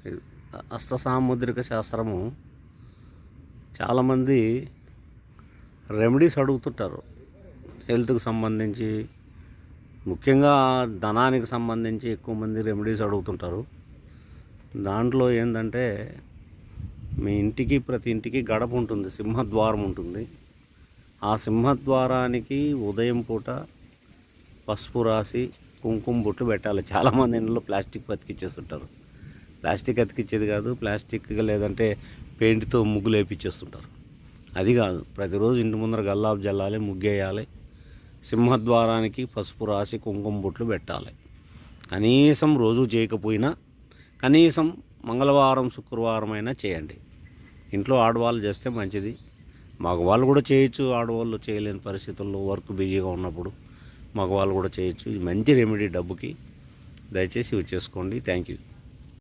హస్త సాముద్రిక శాస్త్రము చాలామంది రెమెడీస్ అడుగుతుంటారు. హెల్త్కి సంబంధించి, ముఖ్యంగా ధనానికి సంబంధించి ఎక్కువ మంది రెమెడీస్ అడుగుతుంటారు. దాంట్లో ఏంటంటే, మీ ఇంటికి ప్రతి ఇంటికి గడప ఉంటుంది, సింహద్వారం ఉంటుంది. ఆ సింహద్వారానికి ఉదయం పూట పసుపు రాసి కుంకుమ బొట్లు పెట్టాలి. చాలామంది ఇంట్లో ప్లాస్టిక్ అతికిచ్చేస్తుంటారు. ప్లాస్టిక్ అతికిచ్చేది కాదు, ప్లాస్టిక్ లేదంటే పెయింట్తో ముగ్గులు వేయించేస్తుంటారు. అది కాదు, ప్రతిరోజు ఇంటి ముందర గల్లాపు జల్లాలి, ముగ్గేయాలి, సింహద్వారానికి పసుపు రాసి కుంకుమ బొట్లు పెట్టాలి. కనీసం రోజు చేయకపోయినా కనీసం మంగళవారం శుక్రవారం అయినా చేయండి. ఇంట్లో ఆడవాళ్ళు చేస్తే మంచిది. మగవాళ్ళు కూడా చేయొచ్చు. ఆడవాళ్ళు చేయలేని పరిస్థితుల్లో వర్క్ బిజీగా ఉన్నప్పుడు మగవాళ్ళు కూడా చేయొచ్చు. ఇది మంచి రెమెడీ డబ్బుకి. దయచేసి ఇవి చేసుకోండి. Thank you.